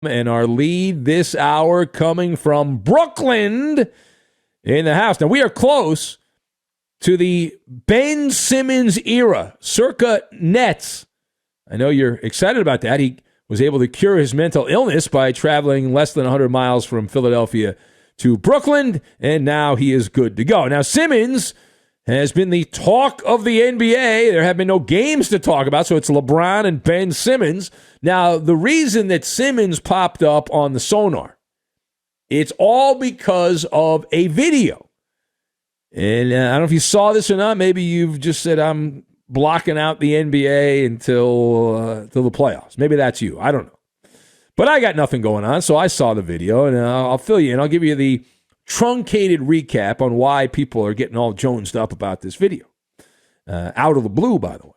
And our lead this hour coming from Brooklyn in the house. Now, we are close to the Ben Simmons era, circa Nets. I know you're excited about that. He was able to cure his mental illness by traveling less than 100 miles from Philadelphia to Brooklyn, and now he is good to go. Now, Simmons has been the talk of the NBA. There have been no games to talk about, so it's LeBron and Ben Simmons. Now, the reason that Simmons popped up on the sonar, it's all because of a video. And I don't know if you saw this or not. Maybe you've just said, I'm blocking out the NBA until the playoffs. Maybe that's you. I don't know. But I got nothing going on, so I saw the video, and I'll fill you in. I'll give you the truncated recap on why people are getting all jonesed up about this video. Out of the blue, by the way.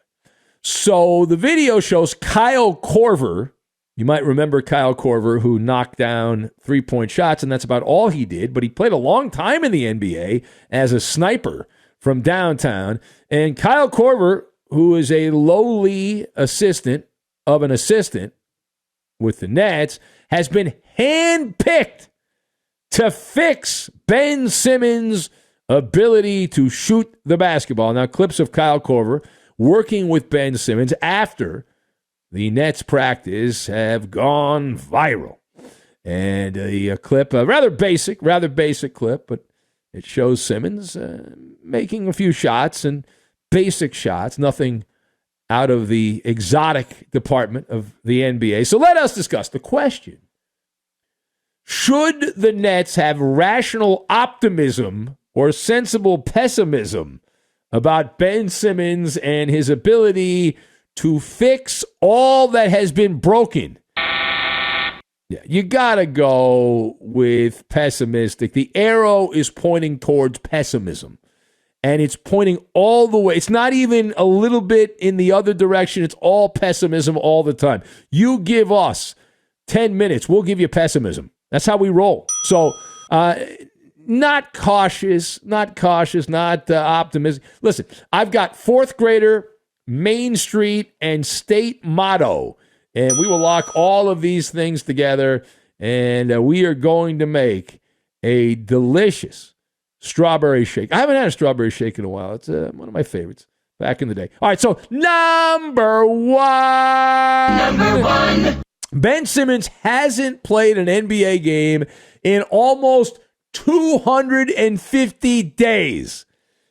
So the video shows Kyle Korver. You might remember Kyle Korver, who knocked down three-point shots, and that's about all he did. But he played a long time in the NBA as a sniper from downtown. And Kyle Korver, who is a lowly assistant of an assistant with the Nets, has been handpicked to fix Ben Simmons' ability to shoot the basketball. Now, clips of Kyle Korver working with Ben Simmons after the Nets practice have gone viral. And a clip, a rather basic clip, but it shows Simmons making a few shots and basic shots, nothing out of the exotic department of the NBA. So let us discuss the question. Should the Nets have rational optimism or sensible pessimism about Ben Simmons and his ability to fix all that has been broken? Yeah, you got to go with pessimistic. The arrow is pointing towards pessimism, and it's pointing all the way. It's not even a little bit in the other direction. It's all pessimism all the time. You give us 10 minutes, we'll give you pessimism. That's how we roll. So, not cautious, not optimistic. Listen, I've got fourth grader, Main Street, and state motto, and we will lock all of these things together, and we are going to make a delicious strawberry shake. I haven't had a strawberry shake in a while. It's one of my favorites back in the day. All right, so number one. Ben Simmons hasn't played an NBA game in almost 250 days.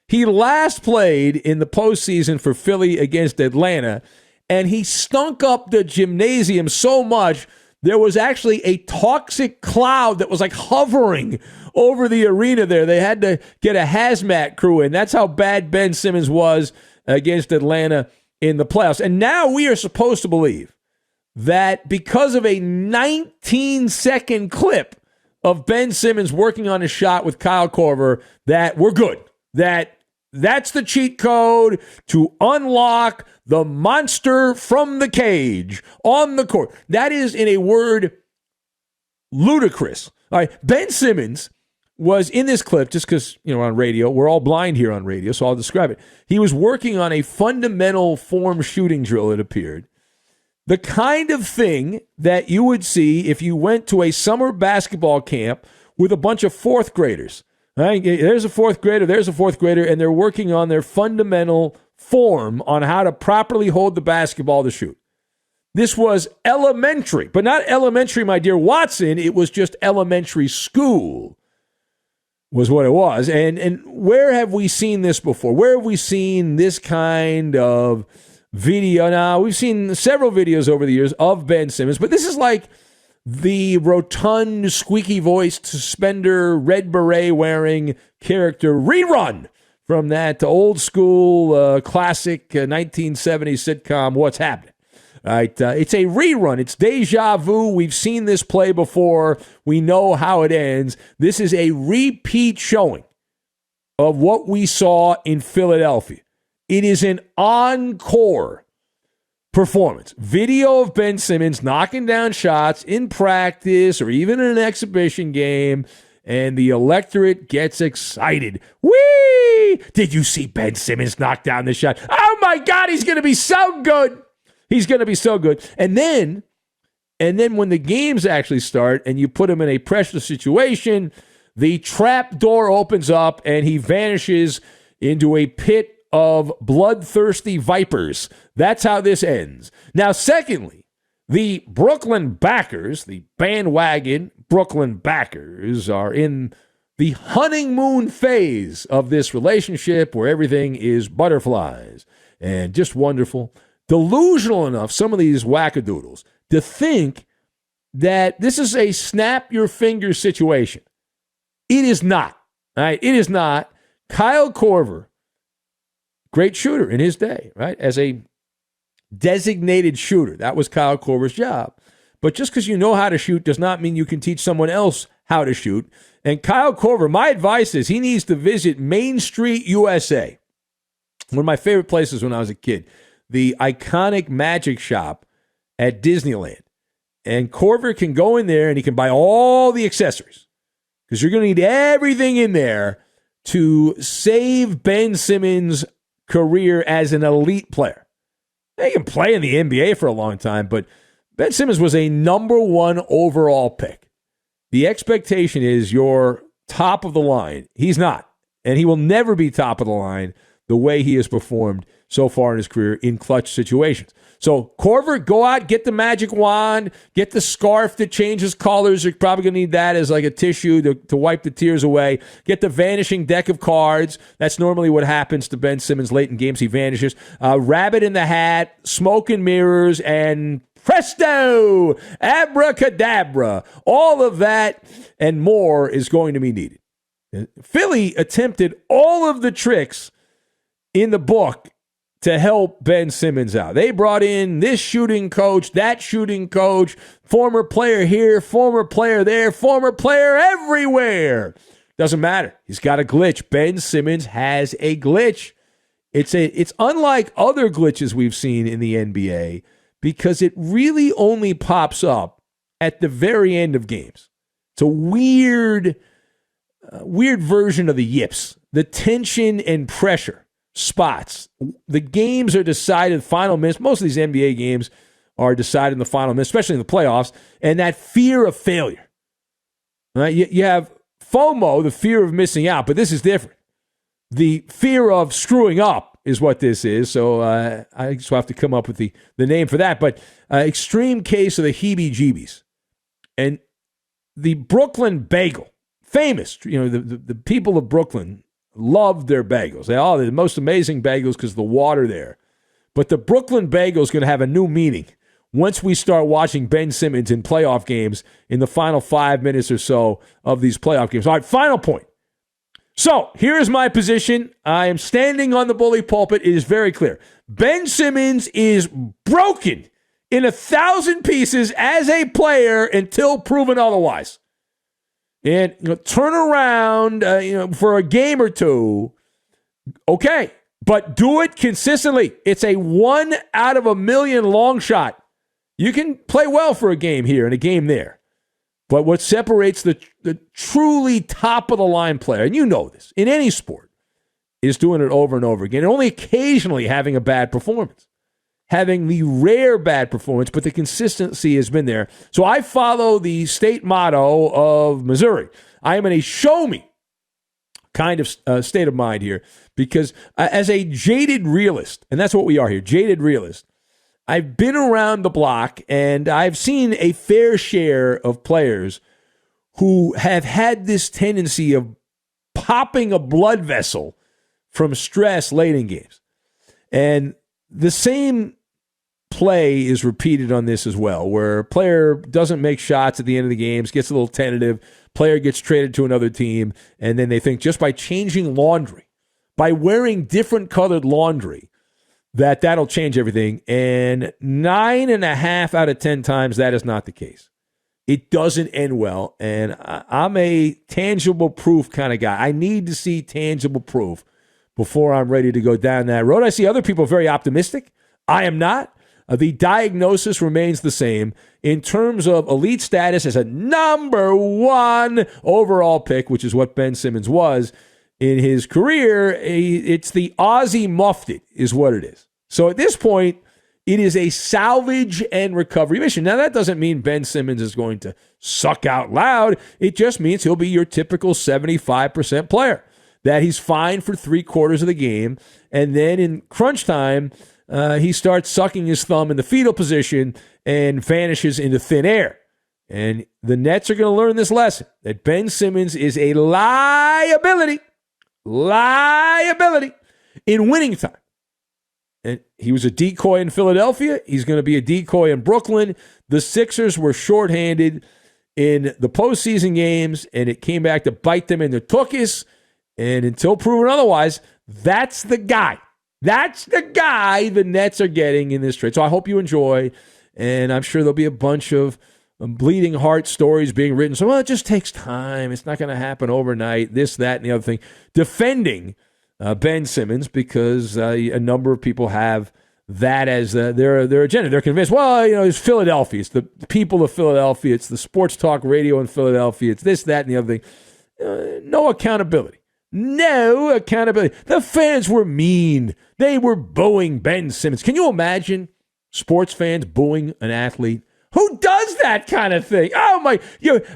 He last played in the postseason for Philly against Atlanta, and he stunk up the gymnasium so much there was actually a toxic cloud that was like hovering over the arena there. They had to get a hazmat crew in. That's how bad Ben Simmons was against Atlanta in the playoffs. And now we are supposed to believe that because of a 19-second clip of Ben Simmons working on a shot with Kyle Korver, that we're good. That's the cheat code to unlock the monster from the cage on the court. That is, in a word, ludicrous. All right, Ben Simmons was in this clip, just because, on radio, we're all blind here on radio, so I'll describe it. He was working on a fundamental form shooting drill, it appeared. The kind of thing that you would see if you went to a summer basketball camp with a bunch of fourth graders. Right? There's a fourth grader, and they're working on their fundamental form on how to properly hold the basketball to shoot. This was elementary, but not elementary, my dear Watson. It was just elementary school was what it was. And where have we seen this before? Where have we seen this kind of video? Now, we've seen several videos over the years of Ben Simmons, but this is like the rotund, squeaky-voiced, suspender, red beret-wearing character rerun from that old-school, classic 1970s sitcom, What's Happening? Right? It's a rerun. It's deja vu. We've seen this play before. We know how it ends. This is a repeat showing of what we saw in Philadelphia. It is an encore performance. Video of Ben Simmons knocking down shots in practice or even in an exhibition game, and the electorate gets excited. Whee! Did you see Ben Simmons knock down the shot? Oh, my God, he's going to be so good. He's going to be so good. And then And then when the games actually start and you put him in a pressure situation, the trap door opens up and he vanishes into a pit of bloodthirsty vipers. That's how this ends. Now, secondly, the Brooklyn backers, the bandwagon Brooklyn backers, are in the honeymoon phase of this relationship where everything is butterflies and just wonderful. Delusional enough, some of these wackadoodles, to think that this is a snap your fingers situation. It is not. All right? It is not. Kyle Korver, great shooter in his day, right? As a designated shooter. That was Kyle Korver's job. But just because you know how to shoot does not mean you can teach someone else how to shoot. And Kyle Korver, my advice is he needs to visit Main Street, USA. One of my favorite places when I was a kid. The iconic magic shop at Disneyland. And Korver can go in there and he can buy all the accessories. Because you're going to need everything in there to save Ben Simmons' career as an elite player. He can play in the NBA for a long time, but Ben Simmons was a number 1 overall pick. The expectation is you're top of the line. He's not, and he will never be top of the line the way he has performed so far in his career in clutch situations. So, Korver, go out, get the magic wand, get the scarf that changes colors. You're probably going to need that as like a tissue to wipe the tears away. Get the vanishing deck of cards. That's normally what happens to Ben Simmons late in games. He vanishes. Rabbit in the hat, smoke and mirrors, and presto, abracadabra. All of that and more is going to be needed. Philly attempted all of the tricks in the book to help Ben Simmons out. They brought in this shooting coach, that shooting coach, former player here, former player there, former player everywhere. Doesn't matter. He's got a glitch. Ben Simmons has a glitch. It's unlike other glitches we've seen in the NBA because it really only pops up at the very end of games. It's a weird version of the yips, the tension and pressure spots. The games are decided final minutes. Most of these NBA games are decided in the final minutes, especially in the playoffs, and that fear of failure. Right? You have FOMO, the fear of missing out, but this is different. The fear of screwing up is what this is, so I just have to come up with the name for that, but extreme case of the heebie-jeebies. And the Brooklyn bagel, famous, the people of Brooklyn loved their bagels. They're the most amazing bagels because of the water there. But the Brooklyn bagel is going to have a new meaning once we start watching Ben Simmons in playoff games in the final 5 minutes or so of these playoff games. All right, final point. So here's my position. I am standing on the bully pulpit. It is very clear. Ben Simmons is broken in 1,000 pieces as a player until proven otherwise. And turn around, for a game or two, okay, but do it consistently. It's a 1 out of a million long shot. You can play well for a game here and a game there, but what separates the truly top of the line player, and you know this in any sport, is doing it over and over again, and only occasionally having a bad performance. Having the rare bad performance, but the consistency has been there. So I follow the state motto of Missouri. I am in a show me kind of state of mind here because as a jaded realist, and that's what we are here, jaded realist, I've been around the block and I've seen a fair share of players who have had this tendency of popping a blood vessel from stress late in games. And the same play is repeated on this as well, where a player doesn't make shots at the end of the games, gets a little tentative, player gets traded to another team, and then they think just by changing laundry, by wearing different colored laundry, that'll change everything. And 9.5 out of 10 times, that is not the case. It doesn't end well, and I'm a tangible proof kind of guy. I need to see tangible proof before I'm ready to go down that road. I see other people very optimistic. I am not. The diagnosis remains the same in terms of elite status as a number 1 overall pick, which is what Ben Simmons was in his career. It's the Aussie muffed it is what it is. So at this point, It is a salvage and recovery mission. Now, that doesn't mean Ben Simmons is going to suck out loud. It just means he'll be your typical 75% player, that he's fine for 3/4 of the game. And then in crunch time, he starts sucking his thumb in the fetal position and vanishes into thin air. And the Nets are going to learn this lesson, that Ben Simmons is a liability in winning time. And he was a decoy in Philadelphia. He's going to be a decoy in Brooklyn. The Sixers were shorthanded in the postseason games, and it came back to bite them in the tuchus. And until proven otherwise, that's the guy. That's the guy the Nets are getting in this trade. So I hope you enjoy, and I'm sure there'll be a bunch of bleeding heart stories being written. So, well, it just takes time. It's not going to happen overnight, this, that, and the other thing. Defending Ben Simmons, because a number of people have that as their agenda. They're convinced, well, it's Philadelphia. It's the people of Philadelphia. It's the sports talk radio in Philadelphia. It's this, that, and the other thing. No accountability. No accountability. The fans were mean. They were booing Ben Simmons. Can you imagine sports fans booing an athlete? Who does that kind of thing? Oh, my.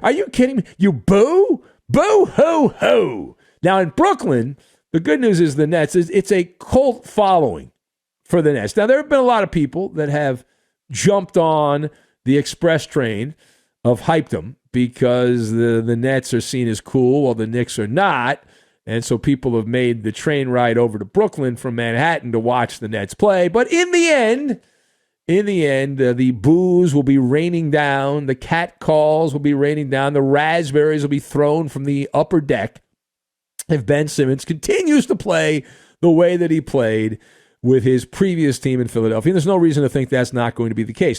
Are you kidding me? You boo? Boo, ho, ho. Now, in Brooklyn, the good news is the Nets, it's a cult following for the Nets. Now, there have been a lot of people that have jumped on the express train of hypedom because the Nets are seen as cool while the Knicks are not. And so people have made the train ride over to Brooklyn from Manhattan to watch the Nets play. But in the end, the boos will be raining down. The cat calls will be raining down. The raspberries will be thrown from the upper deck if Ben Simmons continues to play the way that he played with his previous team in Philadelphia. And there's no reason to think that's not going to be the case.